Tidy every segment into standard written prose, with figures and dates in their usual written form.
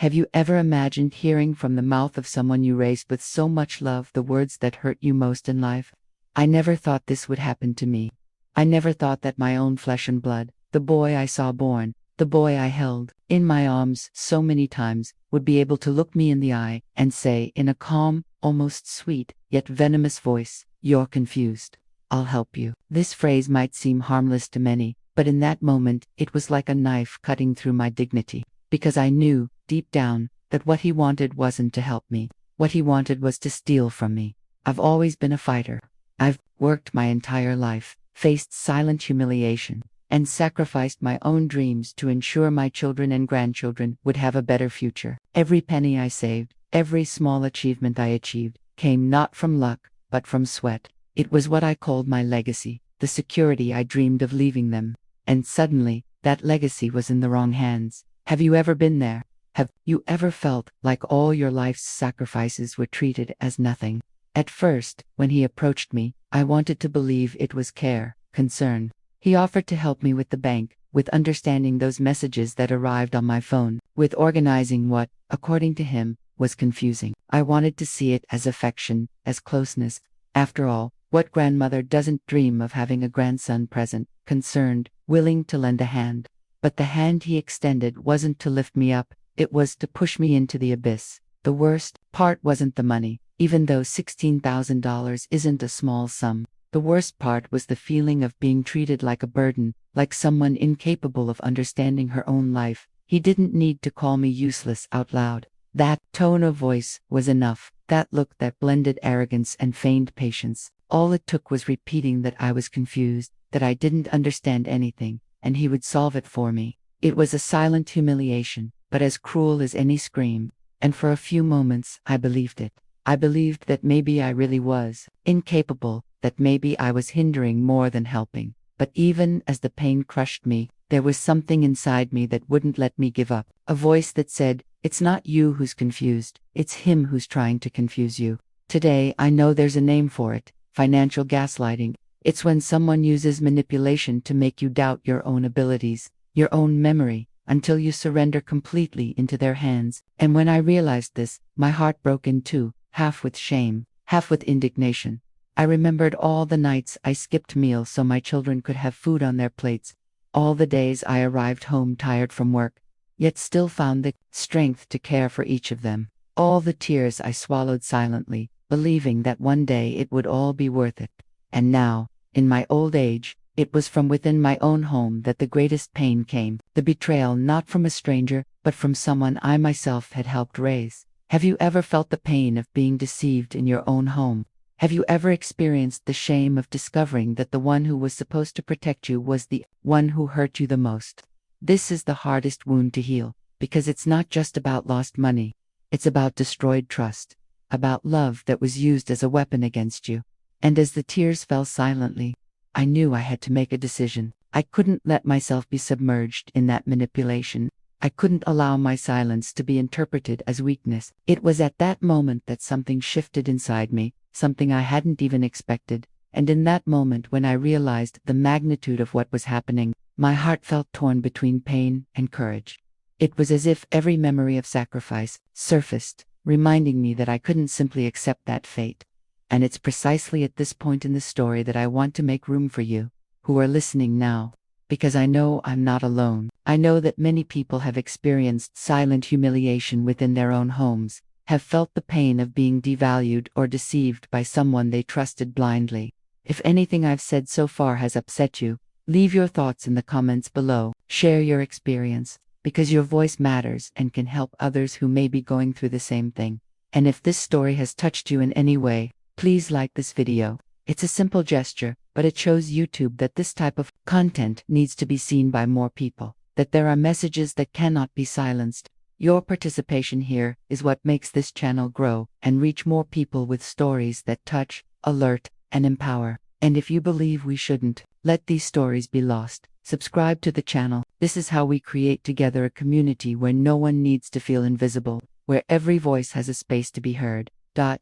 Have you ever imagined hearing from the mouth of someone you raised with so much love the words that hurt you most in life? I never thought this would happen to me. I never thought that my own flesh and blood, the boy I saw born, the boy I held in my arms so many times, would be able to look me in the eye and say in a calm, almost sweet, yet venomous voice, "You're confused. I'll help you." This phrase might seem harmless to many, but in that moment, it was like a knife cutting through my dignity. Because I knew, deep down, that what he wanted wasn't to help me. What he wanted was to steal from me. I've always been a fighter. I've worked my entire life, faced silent humiliation, and sacrificed my own dreams to ensure my children and grandchildren would have a better future. Every penny I saved, every small achievement I achieved, came not from luck, but from sweat. It was what I called my legacy, the security I dreamed of leaving them. And suddenly, that legacy was in the wrong hands. Have you ever been there? Have you ever felt like all your life's sacrifices were treated as nothing? At first, when he approached me, I wanted to believe it was care, concern. He offered to help me with the bank, with understanding those messages that arrived on my phone, with organizing what, according to him, was confusing. I wanted to see it as affection, as closeness. After all, what grandmother doesn't dream of having a grandson present, concerned, willing to lend a hand? But the hand he extended wasn't to lift me up, it was to push me into the abyss. The worst part wasn't the money, even though $16,000 isn't a small sum. The worst part was the feeling of being treated like a burden, like someone incapable of understanding her own life. He didn't need to call me useless out loud. That tone of voice was enough, that look that blended arrogance and feigned patience. All it took was repeating that I was confused, that I didn't understand anything, and he would solve it for me. It was a silent humiliation, but as cruel as any scream, and for a few moments I believed it. I believed that maybe I really was incapable, that maybe I was hindering more than helping. But even as the pain crushed me, there was something inside me that wouldn't let me give up. A voice that said, "It's not you who's confused, it's him who's trying to confuse you." Today, I know there's a name for it: financial gaslighting. It's when someone uses manipulation to make you doubt your own abilities, your own memory, until you surrender completely into their hands. And when I realized this, my heart broke in two, half with shame, half with indignation. I remembered all the nights I skipped meals so my children could have food on their plates, all the days I arrived home tired from work, yet still found the strength to care for each of them, all the tears I swallowed silently, believing that one day it would all be worth it. And now, in my old age, it was from within my own home that the greatest pain came, the betrayal not from a stranger, but from someone I myself had helped raise. Have you ever felt the pain of being deceived in your own home? Have you ever experienced the shame of discovering that the one who was supposed to protect you was the one who hurt you the most? This is the hardest wound to heal, because it's not just about lost money. It's about destroyed trust, about love that was used as a weapon against you. And as the tears fell silently, I knew I had to make a decision. I couldn't let myself be submerged in that manipulation. I couldn't allow my silence to be interpreted as weakness. It was at that moment that something shifted inside me, something I hadn't even expected. And in that moment when I realized the magnitude of what was happening, my heart felt torn between pain and courage. It was as if every memory of sacrifice surfaced, reminding me that I couldn't simply accept that fate. And it's precisely at this point in the story that I want to make room for you, who are listening now. Because I know I'm not alone. I know that many people have experienced silent humiliation within their own homes, have felt the pain of being devalued or deceived by someone they trusted blindly. If anything I've said so far has upset you, leave your thoughts in the comments below. Share your experience, because your voice matters and can help others who may be going through the same thing. And if this story has touched you in any way, please like this video. It's a simple gesture, but it shows YouTube that this type of content needs to be seen by more people, that there are messages that cannot be silenced. Your participation here is what makes this channel grow and reach more people with stories that touch, alert, and empower. And if you believe we shouldn't let these stories be lost, subscribe to the channel. This is how we create together a community where no one needs to feel invisible, where every voice has a space to be heard.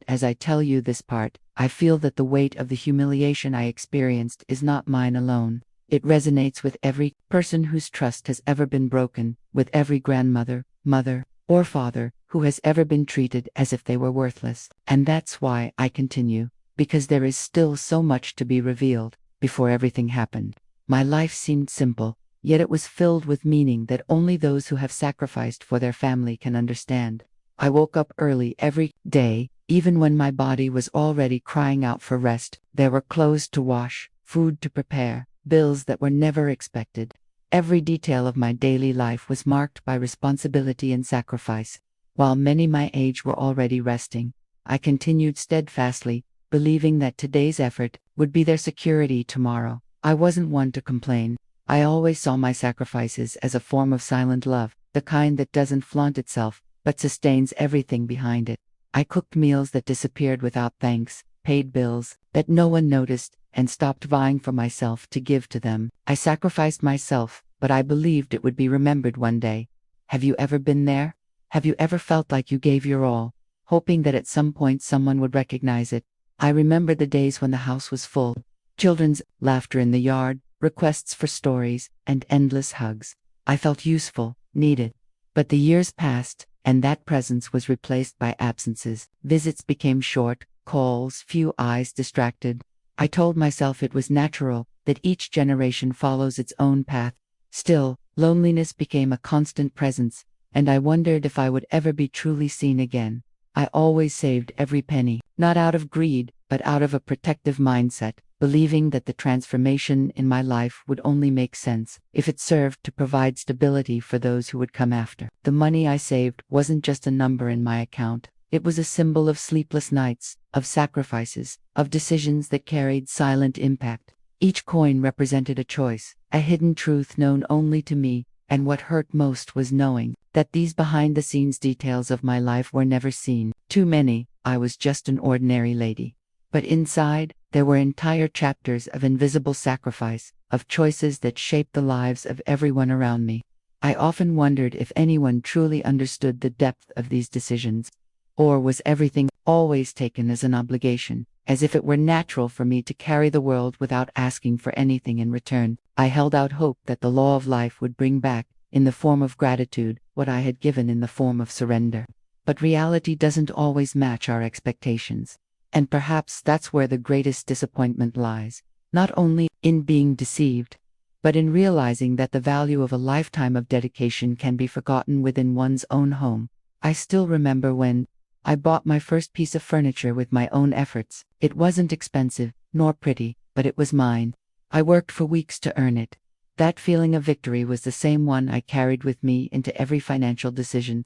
As I tell you this part, I feel that the weight of the humiliation I experienced is not mine alone. It resonates with every person whose trust has ever been broken, with every grandmother, mother, or father who has ever been treated as if they were worthless. And that's why I continue, because there is still so much to be revealed. Before everything happened, my life seemed simple, yet it was filled with meaning that only those who have sacrificed for their family can understand. I woke up early every day, even when my body was already crying out for rest. There were clothes to wash, food to prepare, bills that were never expected. Every detail of my daily life was marked by responsibility and sacrifice. While many my age were already resting, I continued steadfastly, believing that today's effort would be their security tomorrow. I wasn't one to complain. I always saw my sacrifices as a form of silent love, the kind that doesn't flaunt itself, but sustains everything behind it. I cooked meals that disappeared without thanks, paid bills that no one noticed, and stopped vying for myself to give to them. I sacrificed myself, but I believed it would be remembered one day. Have you ever been there? Have you ever felt like you gave your all, hoping that at some point someone would recognize it? I remember the days when the house was full, children's laughter in the yard, requests for stories, and endless hugs. I felt useful, needed. But the years passed, and that presence was replaced by absences. Visits became short, calls, few eyes distracted. I told myself it was natural, that each generation follows its own path. Still, loneliness became a constant presence, and I wondered if I would ever be truly seen again. I always saved every penny, not out of greed, but out of a protective mindset, believing that the transformation in my life would only make sense if it served to provide stability for those who would come after. The money I saved wasn't just a number in my account. It was a symbol of sleepless nights, of sacrifices, of decisions that carried silent impact. Each coin represented a choice, a hidden truth known only to me, and what hurt most was knowing that these behind-the-scenes details of my life were never seen. Too many. I was just an ordinary lady. But inside, there were entire chapters of invisible sacrifice, of choices that shaped the lives of everyone around me. I often wondered if anyone truly understood the depth of these decisions. Or was everything always taken as an obligation, as if it were natural for me to carry the world without asking for anything in return? I held out hope that the law of life would bring back, in the form of gratitude, what I had given in the form of surrender. But reality doesn't always match our expectations. And perhaps that's where the greatest disappointment lies, not only in being deceived, but in realizing that the value of a lifetime of dedication can be forgotten within one's own home. I still remember when I bought my first piece of furniture with my own efforts. It wasn't expensive, nor pretty, but it was mine. I worked for weeks to earn it. That feeling of victory was the same one I carried with me into every financial decision.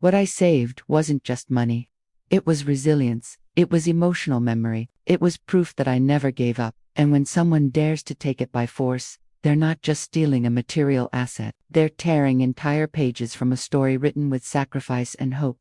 What I saved wasn't just money. It was resilience. It was emotional memory. It was proof that I never gave up. And when someone dares to take it by force, they're not just stealing a material asset. They're tearing entire pages from a story written with sacrifice and hope.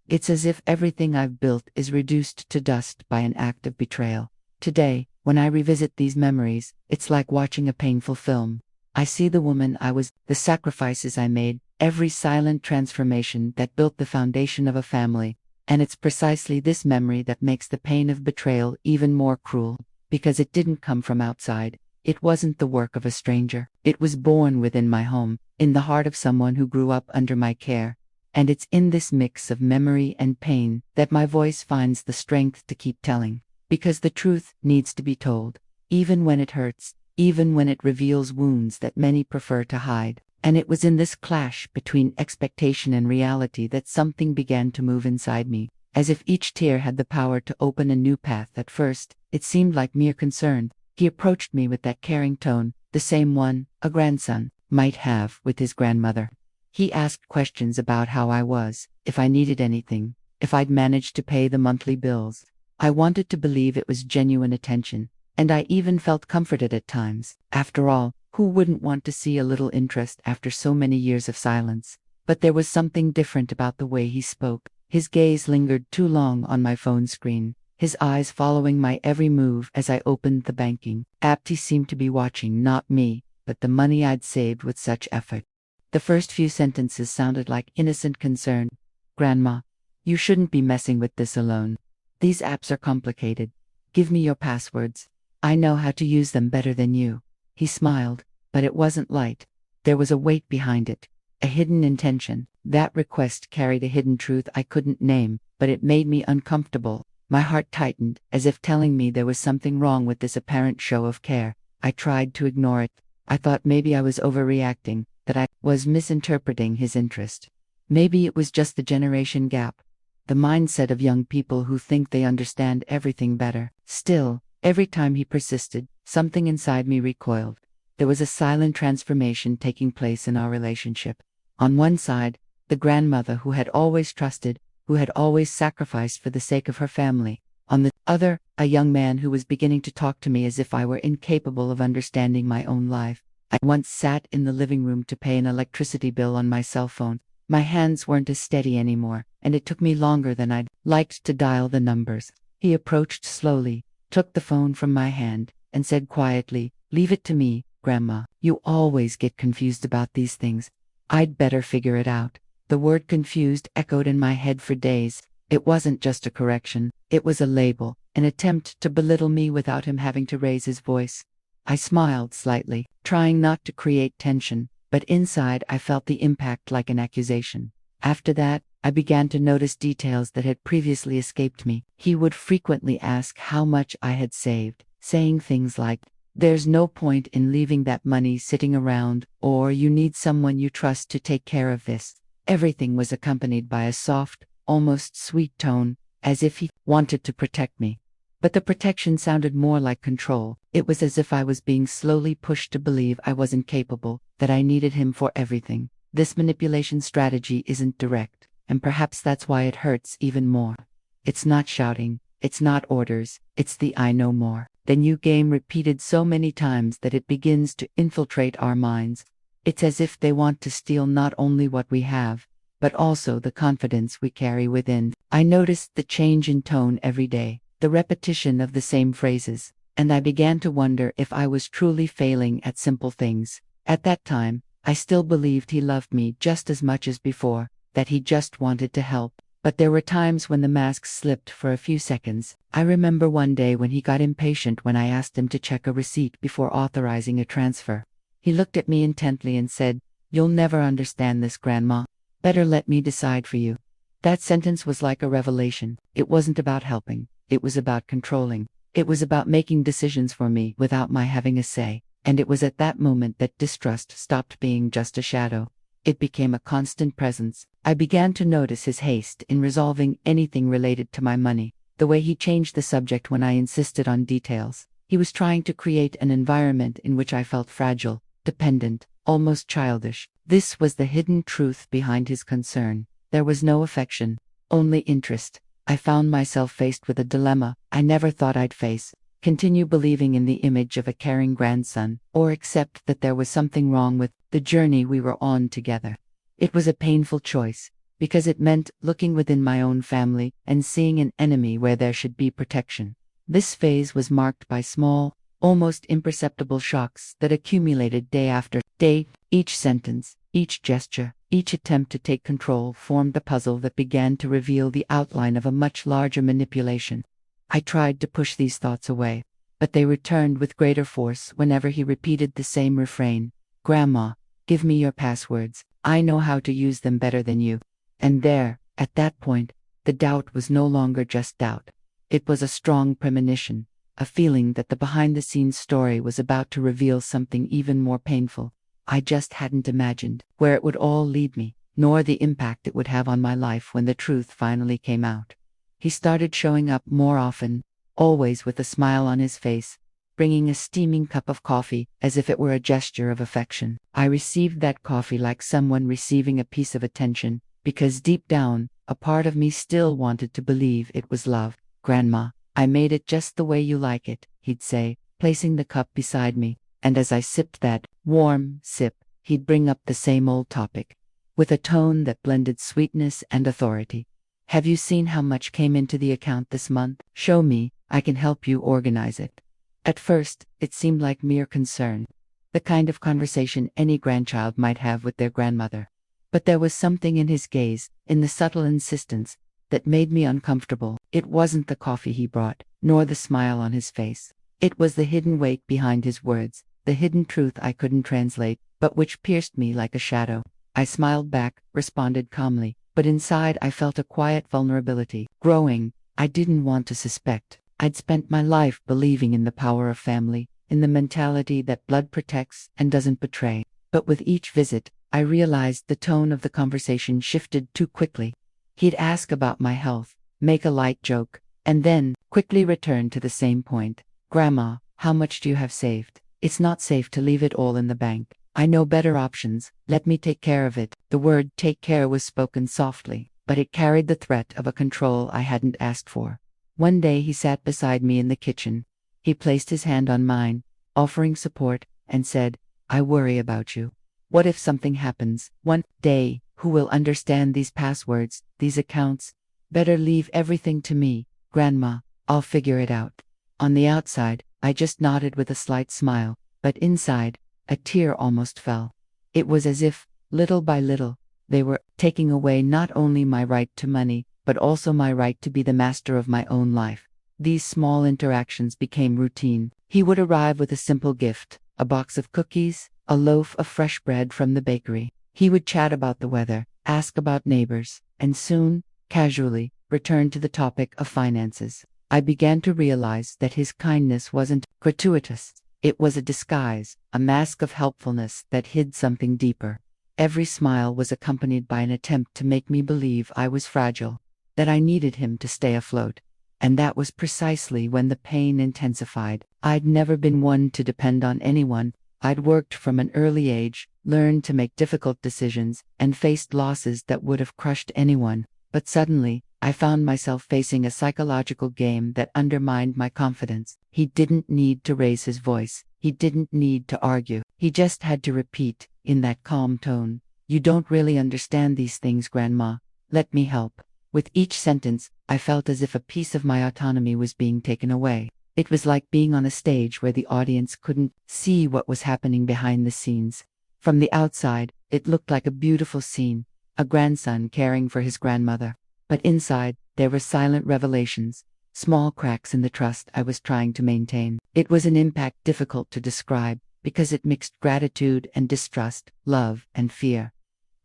It's as if everything I've built is reduced to dust by an act of betrayal. Today, when I revisit these memories, it's like watching a painful film. I see the woman I was, the sacrifices I made, every silent transformation that built the foundation of a family. And it's precisely this memory that makes the pain of betrayal even more cruel, because it didn't come from outside. It wasn't the work of a stranger. It was born within my home, in the heart of someone who grew up under my care. And it's in this mix of memory and pain that my voice finds the strength to keep telling. Because the truth needs to be told, even when it hurts, even when it reveals wounds that many prefer to hide. And it was in this clash between expectation and reality that something began to move inside me, as if each tear had the power to open a new path. At first, it seemed like mere concern. He approached me with that caring tone, the same one a grandson might have with his grandmother. He asked questions about how I was, if I needed anything, if I'd managed to pay the monthly bills. I wanted to believe it was genuine attention, and I even felt comforted at times. After all, who wouldn't want to see a little interest after so many years of silence? But there was something different about the way he spoke. His gaze lingered too long on my phone screen, his eyes following my every move as I opened the banking app. He seemed to be watching not me, but the money I'd saved with such effort. The first few sentences sounded like innocent concern. "Grandma, you shouldn't be messing with this alone. These apps are complicated. Give me your passwords. I know how to use them better than you." He smiled, but it wasn't light. There was a weight behind it. a hidden intention. That request carried a hidden truth I couldn't name, but it made me uncomfortable. My heart tightened, as if telling me there was something wrong with this apparent show of care. I tried to ignore it. I thought maybe I was overreacting, that I was misinterpreting his interest. Maybe it was just the generation gap, the mindset of young people who think they understand everything better. Still, every time he persisted, something inside me recoiled. There was a silent transformation taking place in our relationship. On one side, the grandmother who had always trusted, who had always sacrificed for the sake of her family. On the other, a young man who was beginning to talk to me as if I were incapable of understanding my own life. I once sat in the living room to pay an electricity bill on my cell phone. My hands weren't as steady anymore, and it took me longer than I'd liked to dial the numbers. He approached slowly, took the phone from my hand, and said quietly, "Leave it to me, Grandma. You always get confused about these things. I'd better figure it out." The word confused echoed in my head for days. It wasn't just a correction, it was a label, an attempt to belittle me without him having to raise his voice. I smiled slightly, trying not to create tension, but inside I felt the impact like an accusation. After that, I began to notice details that had previously escaped me. He would frequently ask how much I had saved, saying things like, "There's no point in leaving that money sitting around," or "You need someone you trust to take care of this." Everything was accompanied by a soft, almost sweet tone, as if he wanted to protect me. But the protection sounded more like control. It was as if I was being slowly pushed to believe I wasn't capable, that I needed him for everything. This manipulation strategy isn't direct, and perhaps that's why it hurts even more. It's not shouting, it's not orders, it's the "I know more than you" game repeated so many times that it begins to infiltrate our minds. It's as if they want to steal not only what we have, but also the confidence we carry within. I noticed the change in tone every day, the repetition of the same phrases, and I began to wonder if I was truly failing at simple things. At that time, I still believed he loved me just as much as before, that he just wanted to help. But there were times when the mask slipped for a few seconds. I remember one day when he got impatient when I asked him to check a receipt before authorizing a transfer. He looked at me intently and said, "You'll never understand this, Grandma. Better let me decide for you." That sentence was like a revelation. It wasn't about helping. It was about controlling. It was about making decisions for me without my having a say. And it was at that moment that distrust stopped being just a shadow. It became a constant presence. I began to notice his haste in resolving anything related to my money, the way he changed the subject when I insisted on details. He was trying to create an environment in which I felt fragile, dependent, almost childish. This was the hidden truth behind his concern. There was no affection, only interest. I found myself faced with a dilemma I never thought I'd face: continue believing in the image of a caring grandson, or accept that there was something wrong with the journey we were on together. It was a painful choice, because it meant looking within my own family and seeing an enemy where there should be protection. This phase was marked by small, almost imperceptible shocks that accumulated day after day. Each sentence, each gesture, each attempt to take control formed the puzzle that began to reveal the outline of a much larger manipulation. I tried to push these thoughts away, but they returned with greater force whenever he repeated the same refrain: "Grandma, give me your passwords. I know how to use them better than you." And there, at that point, the doubt was no longer just doubt. It was a strong premonition, a feeling that the behind-the-scenes story was about to reveal something even more painful. I just hadn't imagined where it would all lead me, nor the impact it would have on my life when the truth finally came out. He started showing up more often, always with a smile on his face, bringing a steaming cup of coffee as if it were a gesture of affection. I received that coffee like someone receiving a piece of attention, because deep down, a part of me still wanted to believe it was love. "Grandma, I made it just the way you like it," he'd say, placing the cup beside me, and as I sipped that warm sip, he'd bring up the same old topic, with a tone that blended sweetness and authority. "Have you seen how much came into the account this month? Show me, I can help you organize it." At first, it seemed like mere concern, the kind of conversation any grandchild might have with their grandmother. But there was something in his gaze, in the subtle insistence, that made me uncomfortable. It wasn't the coffee he brought, nor the smile on his face. It was the hidden weight behind his words, the hidden truth I couldn't translate, but which pierced me like a shadow. I smiled back, responded calmly, but inside I felt a quiet vulnerability growing. I didn't want to suspect. I'd spent my life believing in the power of family, in the mentality that blood protects and doesn't betray. But with each visit, I realized the tone of the conversation shifted too quickly. He'd ask about my health, make a light joke, and then quickly return to the same point. Grandma, how much do you have saved? It's not safe to leave it all in the bank. I know better options. Let me take care of it. The word take care was spoken softly, but it carried the threat of a control I hadn't asked for. One day he sat beside me in the kitchen. He placed his hand on mine, offering support, and said, I worry about you. What if something happens? One day, who will understand these passwords, these accounts? Better leave everything to me, Grandma. I'll figure it out. On the outside, I just nodded with a slight smile, but inside, a tear almost fell. It was as if, little by little, they were taking away not only my right to money, but also my right to be the master of my own life. These small interactions became routine. He would arrive with a simple gift, a box of cookies, a loaf of fresh bread from the bakery. He would chat about the weather, ask about neighbors, and soon, casually, return to the topic of finances. I began to realize that his kindness wasn't gratuitous. It was a disguise, a mask of helpfulness that hid something deeper. Every smile was accompanied by an attempt to make me believe I was fragile, that I needed him to stay afloat. And that was precisely when the pain intensified. I'd never been one to depend on anyone. I'd worked from an early age, learned to make difficult decisions, and faced losses that would have crushed anyone. But suddenly, I found myself facing a psychological game that undermined my confidence. He didn't need to raise his voice. He didn't need to argue. He just had to repeat, in that calm tone, You don't really understand these things, Grandma. Let me help. With each sentence, I felt as if a piece of my autonomy was being taken away. It was like being on a stage where the audience couldn't see what was happening behind the scenes. From the outside, it looked like a beautiful scene, a grandson caring for his grandmother. But inside, there were silent revelations, small cracks in the trust I was trying to maintain. It was an impact difficult to describe, because it mixed gratitude and distrust, love and fear.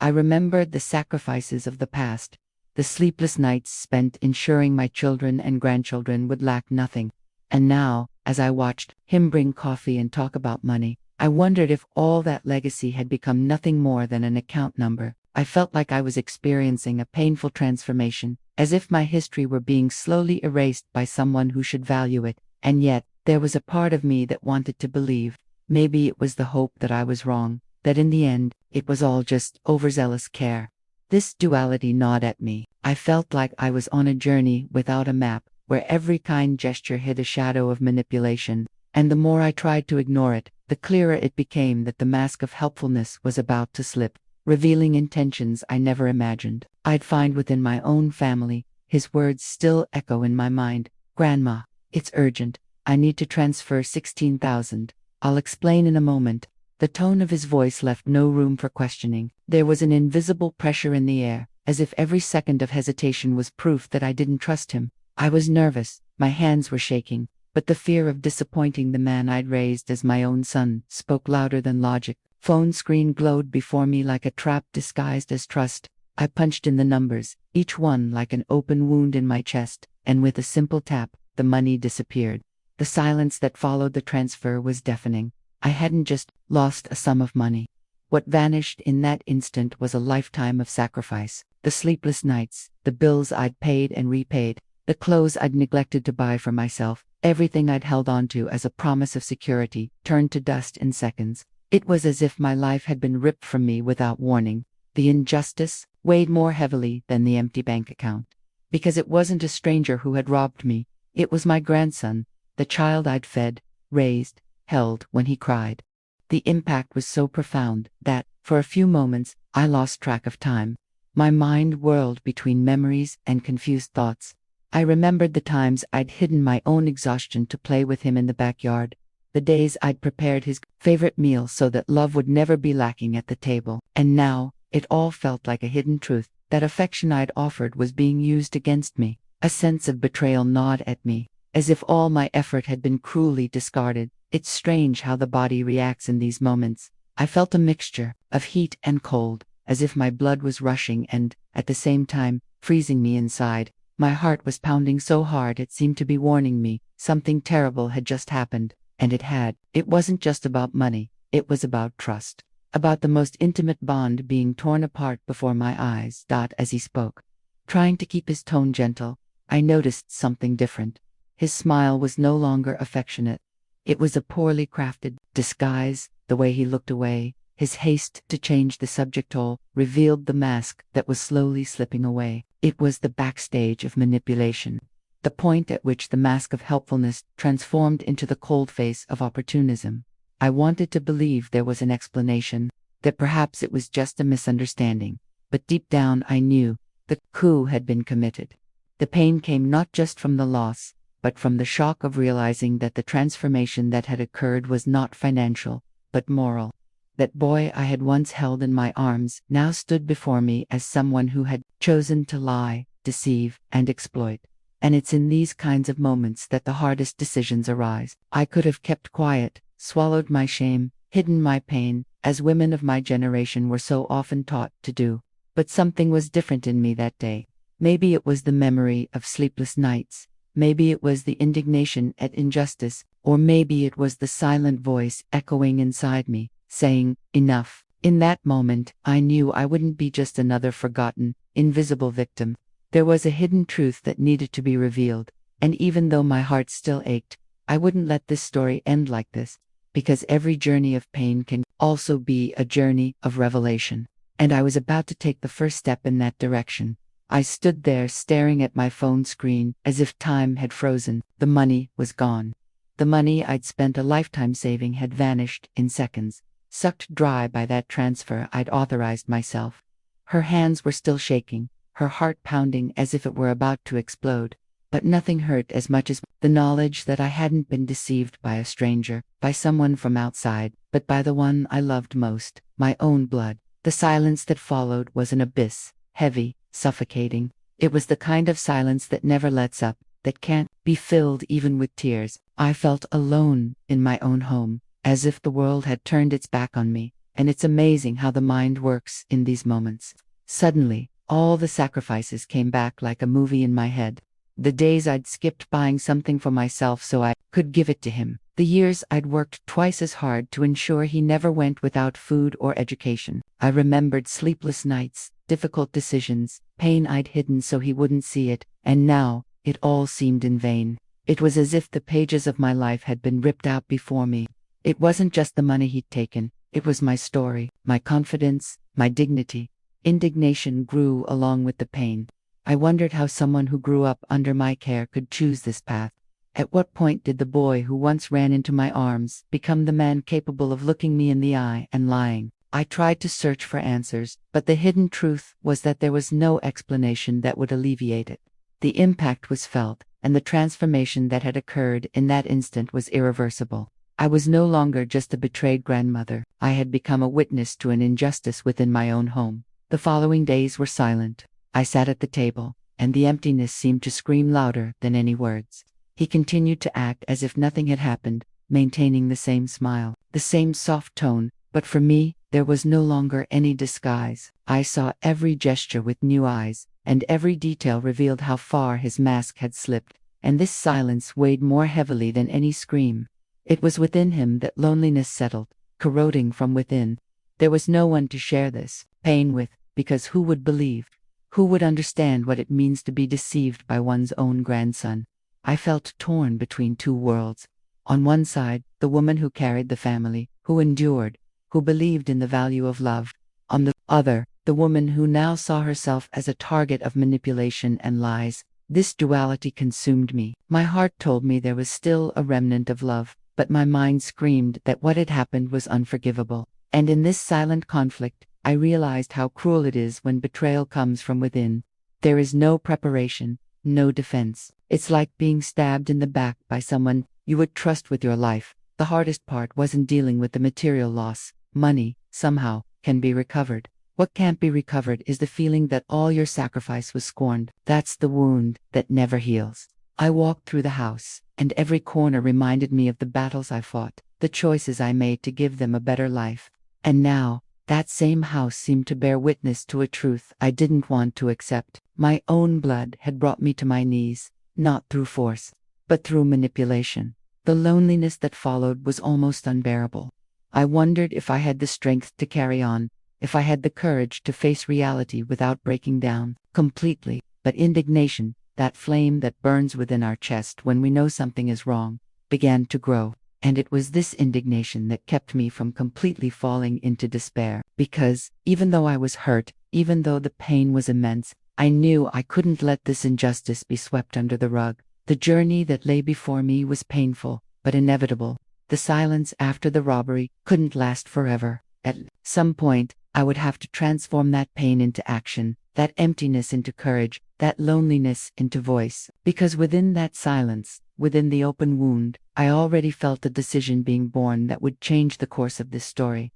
I remembered the sacrifices of the past, the sleepless nights spent ensuring my children and grandchildren would lack nothing. And now, as I watched him bring coffee and talk about money, I wondered if all that legacy had become nothing more than an account number. I felt like I was experiencing a painful transformation, as if my history were being slowly erased by someone who should value it. And yet, there was a part of me that wanted to believe. Maybe it was the hope that I was wrong, that in the end, it was all just overzealous care. This duality gnawed at me. I felt like I was on a journey without a map, where every kind gesture hid a shadow of manipulation. And the more I tried to ignore it, the clearer it became that the mask of helpfulness was about to slip, revealing intentions I never imagined. I'd find within my own family, his words still echo in my mind. Grandma, it's urgent. I need to transfer 16,000. I'll explain in a moment. The tone of his voice left no room for questioning. There was an invisible pressure in the air, as if every second of hesitation was proof that I didn't trust him. I was nervous, my hands were shaking, but the fear of disappointing the man I'd raised as my own son spoke louder than logic. Phone screen glowed before me like a trap disguised as trust. I punched in the numbers, each one like an open wound in my chest, and with a simple tap, the money disappeared. The silence that followed the transfer was deafening. I hadn't just lost a sum of money. What vanished in that instant was a lifetime of sacrifice. The sleepless nights, the bills I'd paid and repaid, the clothes I'd neglected to buy for myself, everything I'd held onto as a promise of security, turned to dust in seconds. It was as if my life had been ripped from me without warning. The injustice weighed more heavily than the empty bank account. Because it wasn't a stranger who had robbed me. It was my grandson, the child I'd fed, raised, held when he cried. The impact was so profound that, for a few moments, I lost track of time. My mind whirled between memories and confused thoughts. I remembered the times I'd hidden my own exhaustion to play with him in the backyard, the days I'd prepared his favorite meal so that love would never be lacking at the table. And now, it all felt like a hidden truth. That affection I'd offered was being used against me. A sense of betrayal gnawed at me, as if all my effort had been cruelly discarded. It's strange how the body reacts in these moments. I felt a mixture of heat and cold, as if my blood was rushing and, at the same time, freezing me inside. My heart was pounding so hard it seemed to be warning me something terrible had just happened, and it had. It wasn't just about money, it was about trust. About the most intimate bond being torn apart before my eyes. As he spoke, trying to keep his tone gentle, I noticed something different. His smile was no longer affectionate. It was a poorly crafted disguise. The way he looked away, his haste to change the subject all, revealed the mask that was slowly slipping away. It was the backstage of manipulation. The point at which the mask of helpfulness transformed into the cold face of opportunism. I wanted to believe there was an explanation, that perhaps it was just a misunderstanding, but deep down I knew the coup had been committed. The pain came not just from the loss, but from the shock of realizing that the transformation that had occurred was not financial, but moral. That boy I had once held in my arms now stood before me as someone who had chosen to lie, deceive, and exploit. And it's in these kinds of moments that the hardest decisions arise. I could have kept quiet, swallowed my shame, hidden my pain, as women of my generation were so often taught to do. But something was different in me that day. Maybe it was the memory of sleepless nights, maybe it was the indignation at injustice, or maybe it was the silent voice echoing inside me, saying, "Enough." In that moment, I knew I wouldn't be just another forgotten, invisible victim. There was a hidden truth that needed to be revealed, and even though my heart still ached, I wouldn't let this story end like this. Because every journey of pain can also be a journey of revelation. And I was about to take the first step in that direction. I stood there staring at my phone screen as if time had frozen. The money was gone. The money I'd spent a lifetime saving had vanished in seconds, sucked dry by that transfer I'd authorized myself. Her hands were still shaking, her heart pounding as if it were about to explode. But nothing hurt as much as the knowledge that I hadn't been deceived by a stranger, by someone from outside, but by the one I loved most, my own blood. The silence that followed was an abyss, heavy, suffocating. It was the kind of silence that never lets up, that can't be filled even with tears. I felt alone in my own home, as if the world had turned its back on me, and it's amazing how the mind works in these moments. Suddenly, all the sacrifices came back like a movie in my head. The days I'd skipped buying something for myself so I could give it to him. The years I'd worked twice as hard to ensure he never went without food or education. I remembered sleepless nights, difficult decisions, pain I'd hidden so he wouldn't see it, and now, it all seemed in vain. It was as if the pages of my life had been ripped out before me. It wasn't just the money he'd taken, it was my story, my confidence, my dignity. Indignation grew along with the pain. I wondered how someone who grew up under my care could choose this path. At what point did the boy who once ran into my arms become the man capable of looking me in the eye and lying? I tried to search for answers, but the hidden truth was that there was no explanation that would alleviate it. The impact was felt, and the transformation that had occurred in that instant was irreversible. I was no longer just a betrayed grandmother. I had become a witness to an injustice within my own home. The following days were silent. I sat at the table, and the emptiness seemed to scream louder than any words. He continued to act as if nothing had happened, maintaining the same smile, the same soft tone, but for me, there was no longer any disguise. I saw every gesture with new eyes, and every detail revealed how far his mask had slipped, and this silence weighed more heavily than any scream. It was within him that loneliness settled, corroding from within. There was no one to share this pain with, because who would believe? Who would understand what it means to be deceived by one's own grandson? I felt torn between two worlds. On one side, the woman who carried the family, who endured, who believed in the value of love. On the other, the woman who now saw herself as a target of manipulation and lies. This duality consumed me. My heart told me there was still a remnant of love, but my mind screamed that what had happened was unforgivable. And in this silent conflict, I realized how cruel it is when betrayal comes from within. There is no preparation, no defense. It's like being stabbed in the back by someone you would trust with your life. The hardest part wasn't dealing with the material loss. Money, somehow, can be recovered. What can't be recovered is the feeling that all your sacrifice was scorned. That's the wound that never heals. I walked through the house, and every corner reminded me of the battles I fought, the choices I made to give them a better life. And now, That same house seemed to bear witness to a truth I didn't want to accept. My own blood had brought me to my knees, not through force, but through manipulation. The loneliness that followed was almost unbearable. I wondered if I had the strength to carry on, if I had the courage to face reality without breaking down completely. But indignation, that flame that burns within our chest when we know something is wrong, began to grow. And it was this indignation that kept me from completely falling into despair. Because, even though I was hurt, even though the pain was immense, I knew I couldn't let this injustice be swept under the rug. The journey that lay before me was painful, but inevitable. The silence after the robbery couldn't last forever. At some point, I would have to transform that pain into action, that emptiness into courage, that loneliness into voice. Because within that silence, within the open wound, I already felt a decision being born that would change the course of this story.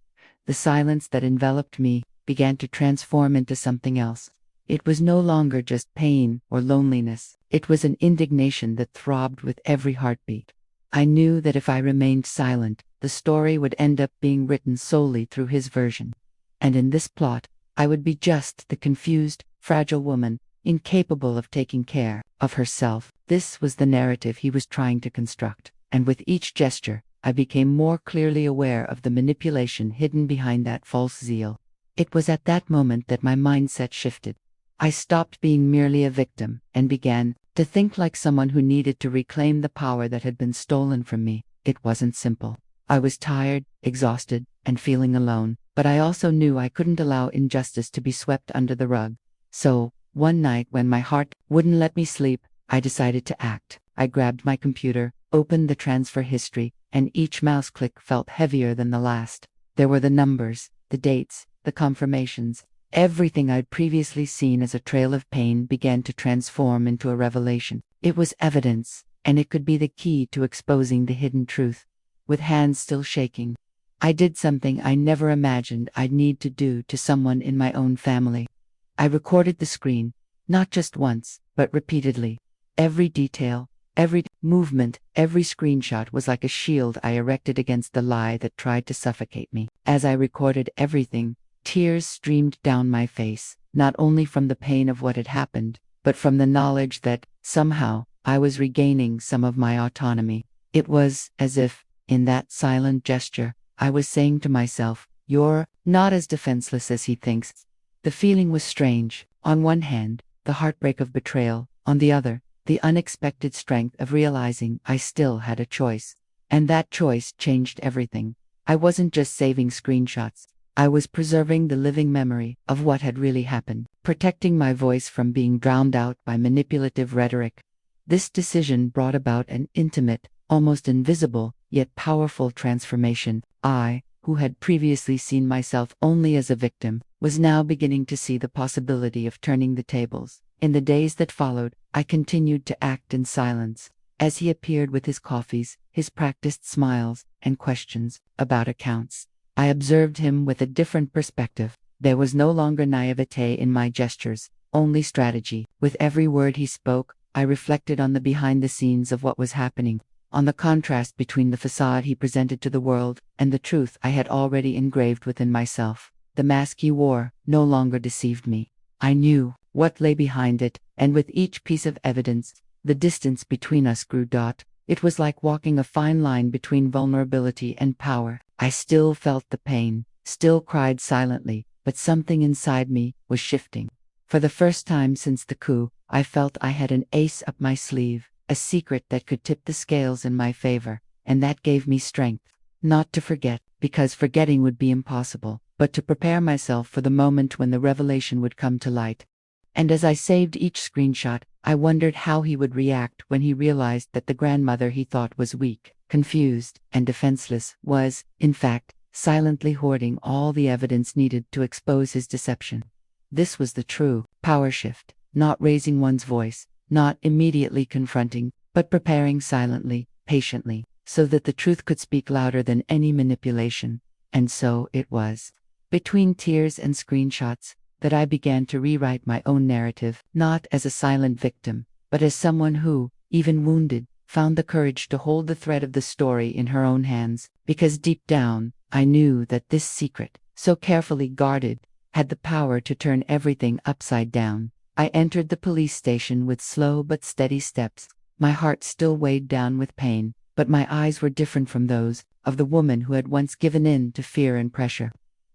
The silence that enveloped me began to transform into something else. It was no longer just pain or loneliness. It was an indignation that throbbed with every heartbeat. I knew that if I remained silent, the story would end up being written solely through his version. And in this plot, I would be just the confused, fragile woman, incapable of taking care of herself. This was the narrative he was trying to construct. And with each gesture, I became more clearly aware of the manipulation hidden behind that false zeal. It was at that moment that my mindset shifted. I stopped being merely a victim and began to think like someone who needed to reclaim the power that had been stolen from me. It wasn't simple. I was tired, exhausted, and feeling alone, but I also knew I couldn't allow injustice to be swept under the rug. So, one night when my heart wouldn't let me sleep, I decided to act. I grabbed my computer, opened the transfer history, and each mouse click felt heavier than the last. There were the numbers, the dates, the confirmations. Everything I'd previously seen as a trail of pain began to transform into a revelation. It was evidence, and it could be the key to exposing the hidden truth. With hands still shaking, I did something I never imagined I'd need to do to someone in my own family. I recorded the screen, not just once, but repeatedly. Every detail, every movement, every screenshot was like a shield I erected against the lie that tried to suffocate me. As I recorded everything, tears streamed down my face, not only from the pain of what had happened, but from the knowledge that, somehow, I was regaining some of my autonomy. It was as if, in that silent gesture, I was saying to myself, "You're not as defenseless as he thinks." The feeling was strange. On one hand, the heartbreak of betrayal, on the other, the unexpected strength of realizing I still had a choice. And that choice changed everything. I wasn't just saving screenshots. I was preserving the living memory of what had really happened, protecting my voice from being drowned out by manipulative rhetoric. This decision brought about an intimate, almost invisible, yet powerful transformation. I, who had previously seen myself only as a victim, was now beginning to see the possibility of turning the tables. In the days that followed, I continued to act in silence. As he appeared with his coffees, his practiced smiles, and questions about accounts, I observed him with a different perspective. There was no longer naivete in my gestures, only strategy. With every word he spoke, I reflected on the behind the scenes of what was happening, on the contrast between the facade he presented to the world and the truth I had already engraved within myself. The mask he wore no longer deceived me. I knew what lay behind it, and with each piece of evidence, the distance between us grew. It was like walking a fine line between vulnerability and power. I still felt the pain, still cried silently, but something inside me was shifting. For the first time since the coup, I felt I had an ace up my sleeve, a secret that could tip the scales in my favor, and that gave me strength. Not to forget, because forgetting would be impossible, but to prepare myself for the moment when the revelation would come to light. And as I saved each screenshot, I wondered how he would react when he realized that the grandmother he thought was weak, confused, and defenseless was, in fact, silently hoarding all the evidence needed to expose his deception. This was the true power shift, not raising one's voice, not immediately confronting, but preparing silently, patiently, so that the truth could speak louder than any manipulation. And so it was. Between tears and screenshots, that I began to rewrite my own narrative, not as a silent victim, but as someone who, even wounded, found the courage to hold the thread of the story in her own hands, because deep down, I knew that this secret, so carefully guarded, had the power to turn everything upside down. I entered the police station with slow but steady steps, my heart still weighed down with pain, but my eyes were different from those of the woman who had once given in to fear and pressure.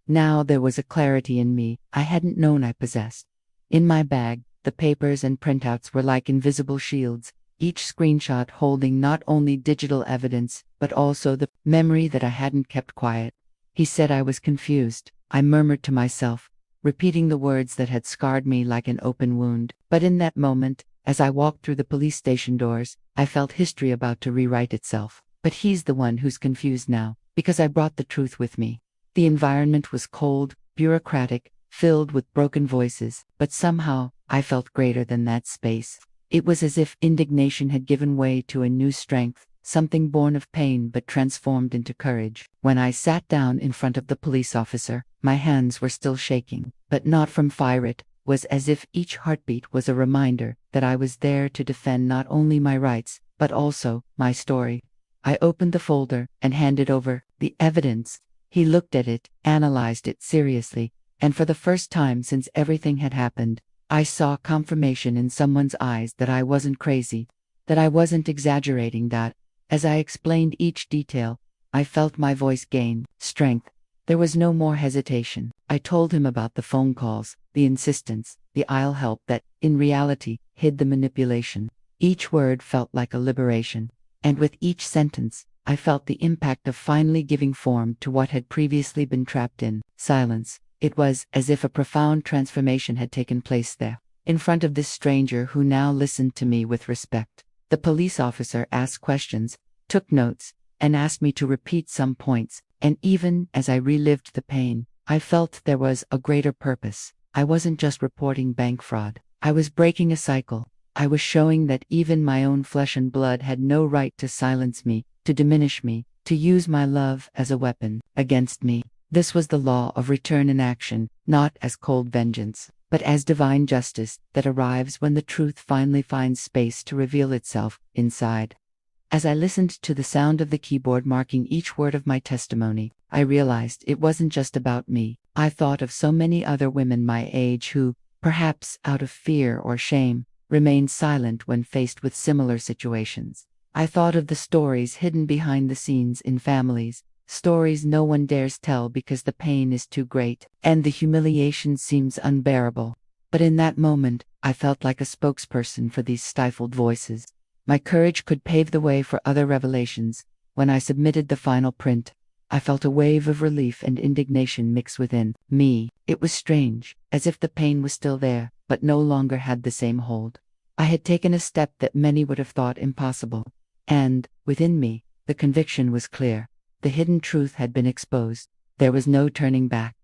Now there was a clarity in me I hadn't known I possessed. In my bag, the papers and printouts were like invisible shields, each screenshot holding not only digital evidence, but also the memory that I hadn't kept quiet. He said I was confused, I murmured to myself, repeating the words that had scarred me like an open wound. But in that moment, as I walked through the police station doors, I felt history about to rewrite itself. But he's the one who's confused now, because I brought the truth with me. The environment was cold, bureaucratic, filled with broken voices, but somehow, I felt greater than that space. It was as if indignation had given way to a new strength, something born of pain but transformed into courage. When I sat down in front of the police officer, my hands were still shaking, but not from fire. It was as if each heartbeat was a reminder that I was there to defend not only my rights, but also my story. I opened the folder and handed over the evidence. He looked at it, analyzed it seriously, and for the first time since everything had happened, I saw confirmation in someone's eyes that I wasn't crazy, that I wasn't exaggerating, that, as I explained each detail, I felt my voice gain strength. There was no more hesitation. I told him about the phone calls, the insistence, the "I'll help" that, in reality, hid the manipulation. Each word felt like a liberation, and with each sentence, I felt the impact of finally giving form to what had previously been trapped in silence. It was as if a profound transformation had taken place there, in front of this stranger who now listened to me with respect. The police officer asked questions, took notes, and asked me to repeat some points, and even as I relived the pain, I felt there was a greater purpose. I wasn't just reporting bank fraud. I was breaking a cycle. I was showing that even my own flesh and blood had no right to silence me, to diminish me, to use my love as a weapon against me. This was the law of return in action, not as cold vengeance, but as divine justice that arrives when the truth finally finds space to reveal itself inside. As I listened to the sound of the keyboard marking each word of my testimony, I realized it wasn't just about me. I thought of so many other women my age who, perhaps out of fear or shame, remained silent when faced with similar situations. I thought of the stories hidden behind the scenes in families, stories no one dares tell because the pain is too great, and the humiliation seems unbearable. But in that moment, I felt like a spokesperson for these stifled voices. My courage could pave the way for other revelations. When I submitted the final print, I felt a wave of relief and indignation mix within me. It was strange, as if the pain was still there, but no longer had the same hold. I had taken a step that many would have thought impossible. And, within me, the conviction was clear. The hidden truth had been exposed. There was no turning back.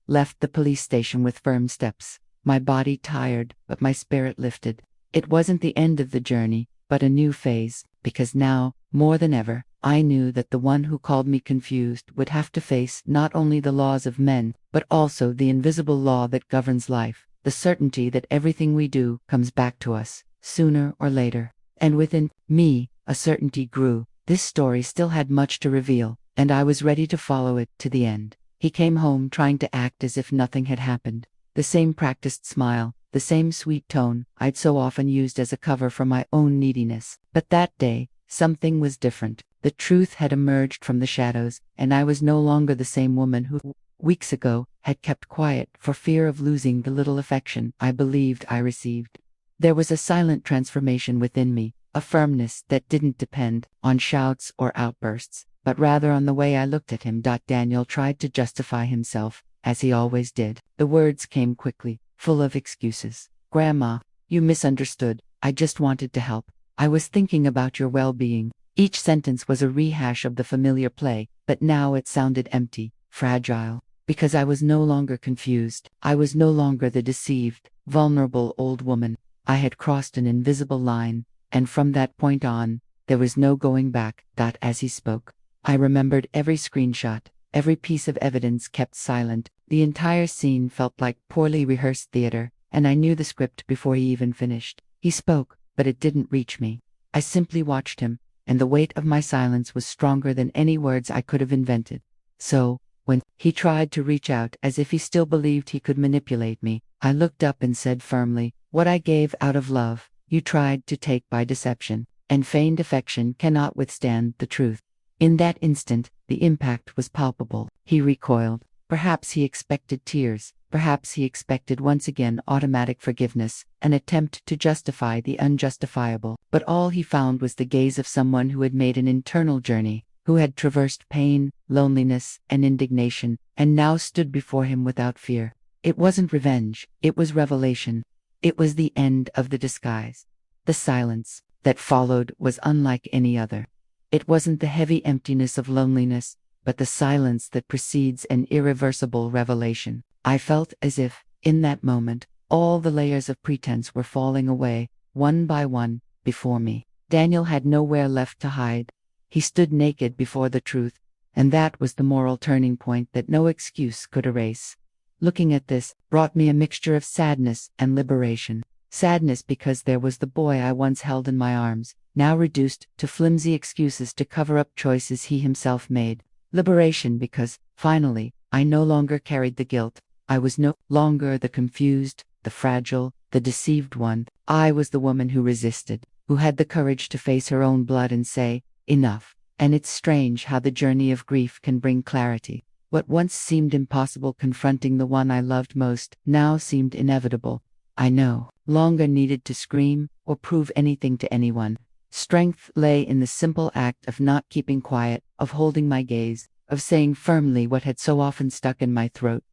Left the police station with firm steps, my body tired, but my spirit lifted. It wasn't the end of the journey, but a new phase, because now, more than ever, I knew that the one who called me confused would have to face not only the laws of men, but also the invisible law that governs life, the certainty that everything we do comes back to us, sooner or later. And within me, a certainty grew. This story still had much to reveal, and I was ready to follow it to the end. He came home trying to act as if nothing had happened. The same practiced smile, the same sweet tone I'd so often used as a cover for my own neediness. But that day, something was different. The truth had emerged from the shadows, and I was no longer the same woman who, weeks ago, had kept quiet for fear of losing the little affection I believed I received. There was a silent transformation within me, a firmness that didn't depend on shouts or outbursts, but rather on the way I looked at him. Daniel tried to justify himself, as he always did. The words came quickly, full of excuses. "Grandma, you misunderstood. I just wanted to help. I was thinking about your well-being." Each sentence was a rehash of the familiar play, but now it sounded empty, fragile, because I was no longer confused. I was no longer the deceived, vulnerable old woman. I had crossed an invisible line, and from that point on, there was no going back. As he spoke, I remembered every screenshot, every piece of evidence kept silent. The entire scene felt like poorly rehearsed theater, and I knew the script before he even finished. He spoke, but it didn't reach me. I simply watched him, and the weight of my silence was stronger than any words I could have invented. "So, When he tried to reach out as if he still believed he could manipulate me, I looked up and said firmly, "What I gave out of love, you tried to take by deception, and feigned affection cannot withstand the truth." In that instant, the impact was palpable. He recoiled. Perhaps he expected tears. Perhaps he expected once again automatic forgiveness, an attempt to justify the unjustifiable. But all he found was the gaze of someone who had made an internal journey, who had traversed pain, loneliness, and indignation, and now stood before him without fear. It wasn't revenge, it was revelation. It was the end of the disguise. The silence that followed was unlike any other. It wasn't the heavy emptiness of loneliness, but the silence that precedes an irreversible revelation. I felt as if, in that moment, all the layers of pretense were falling away, one by one, before me. Daniel had nowhere left to hide. He stood naked before the truth, and that was the moral turning point that no excuse could erase. Looking at this brought me a mixture of sadness and liberation. Sadness because there was the boy I once held in my arms, now reduced to flimsy excuses to cover up choices he himself made. Liberation because, finally, I no longer carried the guilt. I was no longer the confused, the fragile, the deceived one. I was the woman who resisted, who had the courage to face her own blood and say, "Enough." And it's strange how the journey of grief can bring clarity. What once seemed impossible, confronting the one I loved most, now seemed inevitable. I no longer needed to scream or prove anything to anyone. Strength lay in the simple act of not keeping quiet, of holding my gaze, of saying firmly what had so often stuck in my throat.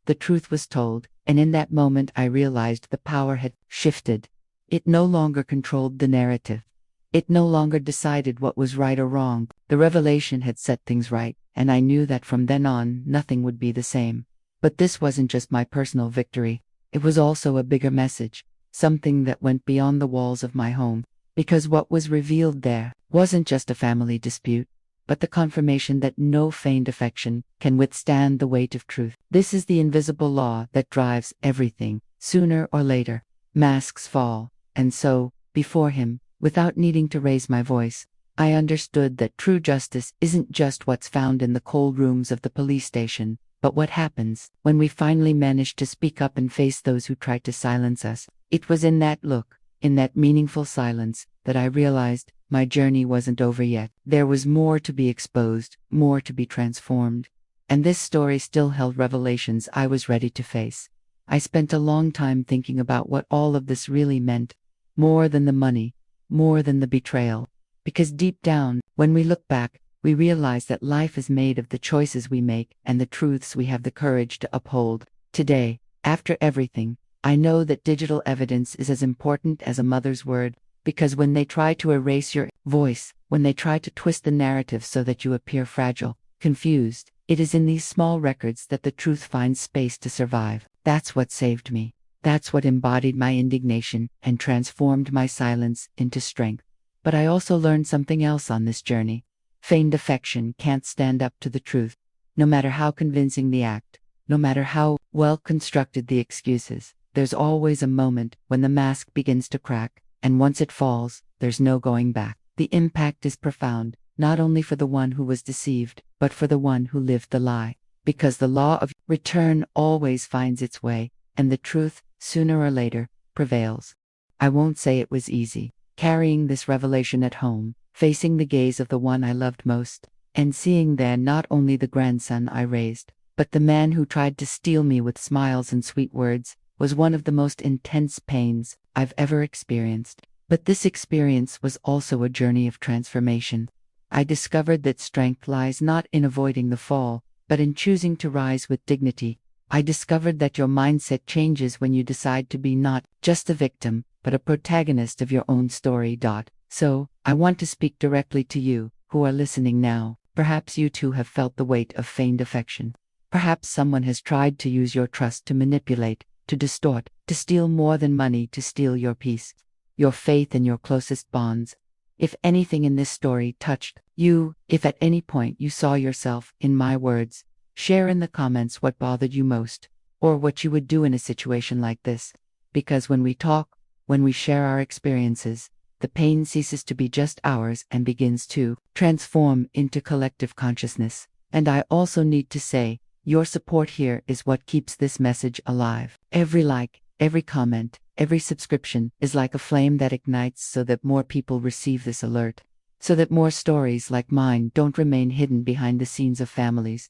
The truth was told, and in that moment I realized the power had shifted. It no longer controlled the narrative. It no longer decided what was right or wrong. The revelation had set things right, and I knew that from then on, nothing would be the same. But this wasn't just my personal victory. It was also a bigger message, something that went beyond the walls of my home. Because what was revealed there wasn't just a family dispute, but the confirmation that no feigned affection can withstand the weight of truth. This is the invisible law that drives everything. Sooner or later, masks fall. And so, before him, without needing to raise my voice, I understood that true justice isn't just what's found in the cold rooms of the police station, but what happens when we finally manage to speak up and face those who try to silence us. It was in that look, in that meaningful silence, that I realized my journey wasn't over yet. There was more to be exposed, more to be transformed. And this story still held revelations I was ready to face. I spent a long time thinking about what all of this really meant. More than the money, more than the betrayal. Because deep down, when we look back, we realize that life is made of the choices we make and the truths we have the courage to uphold. Today, after everything, I know that digital evidence is as important as a mother's word, because when they try to erase your voice, when they try to twist the narrative so that you appear fragile, confused, it is in these small records that the truth finds space to survive. That's what saved me. That's what embodied my indignation and transformed my silence into strength. But I also learned something else on this journey. Feigned affection can't stand up to the truth, no matter how convincing the act, no matter how well constructed the excuses. There's always a moment when the mask begins to crack, and once it falls, there's no going back. The impact is profound, not only for the one who was deceived, but for the one who lived the lie. Because the law of return always finds its way, and the truth, sooner or later, prevails. I won't say it was easy, carrying this revelation at home, facing the gaze of the one I loved most, and seeing there not only the grandson I raised, but the man who tried to steal me with smiles and sweet words, was one of the most intense pains I've ever experienced. But this experience was also a journey of transformation. I discovered that strength lies not in avoiding the fall, but in choosing to rise with dignity. I discovered that your mindset changes when you decide to be not just a victim, but a protagonist of your own story. So, I want to speak directly to you, who are listening now. Perhaps you too have felt the weight of feigned affection. Perhaps someone has tried to use your trust to manipulate, to distort, to steal more than money, to steal your peace, your faith and your closest bonds. If anything in this story touched you, if at any point you saw yourself in my words, share in the comments what bothered you most, or what you would do in a situation like this. Because when we talk, when we share our experiences, the pain ceases to be just ours and begins to transform into collective consciousness. And I also need to say, Your support here is what keeps this message alive. Every like, every comment, every subscription is like a flame that ignites so that more people receive this alert. So that more stories like mine don't remain hidden behind the scenes of families.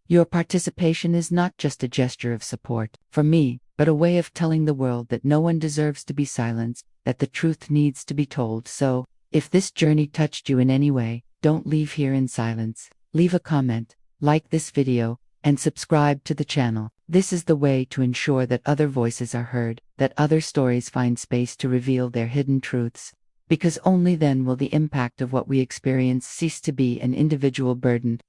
Your participation is not just a gesture of support for me, but a way of telling the world that no one deserves to be silenced, that the truth needs to be told. So, if this journey touched you in any way, don't leave here in silence. Leave a comment, like this video, and subscribe to the channel. This is the way to ensure that other voices are heard, that other stories find space to reveal their hidden truths. Because only then will the impact of what we experience cease to be an individual burden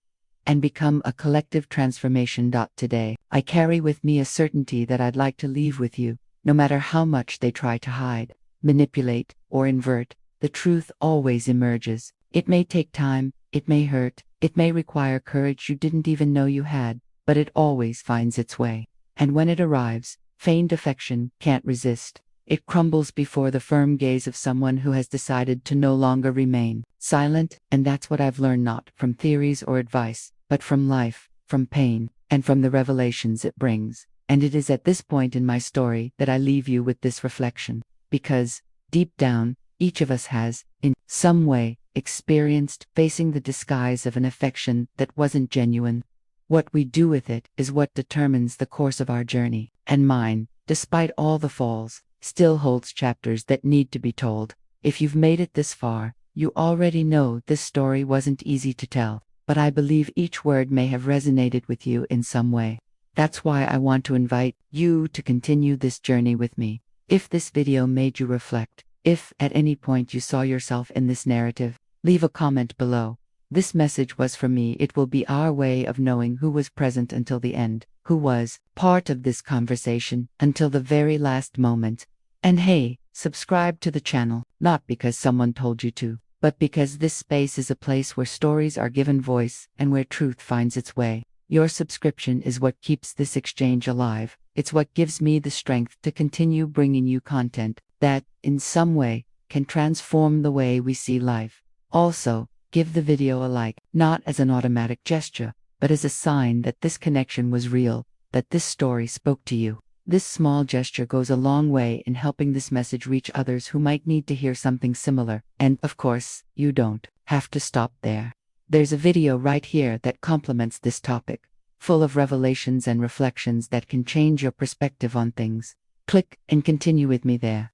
and become a collective transformation. Today, I carry with me a certainty that I'd like to leave with you. No matter how much they try to hide, manipulate, or invert, the truth always emerges. It may take time, it may hurt, it may require courage you didn't even know you had, but it always finds its way. And when it arrives, feigned affection can't resist. It crumbles before the firm gaze of someone who has decided to no longer remain silent, and that's what I've learned, not from theories or advice, but from life, from pain, and from the revelations it brings. And it is at this point in my story that I leave you with this reflection, because, deep down, each of us has, in some way, experienced facing the disguise of an affection that wasn't genuine. What we do with it is what determines the course of our journey, and mine, despite all the falls, still holds chapters that need to be told. If you've made it this far, you already know this story wasn't easy to tell, but I believe each word may have resonated with you in some way. That's why I want to invite you to continue this journey with me. If this video made you reflect, if at any point you saw yourself in this narrative, leave a comment below. This message was for me. It will be our way of knowing who was present until the end, who was part of this conversation until the very last moment. And hey, subscribe to the channel, not because someone told you to, but because this space is a place where stories are given voice and where truth finds its way. Your subscription is what keeps this exchange alive. It's what gives me the strength to continue bringing you content that, in some way, can transform the way we see life. Also, give the video a like, not as an automatic gesture, but as a sign that this connection was real, that this story spoke to you. This small gesture goes a long way in helping this message reach others who might need to hear something similar. And, of course, you don't have to stop there. There's a video right here that complements this topic, full of revelations and reflections that can change your perspective on things. Click and continue with me there.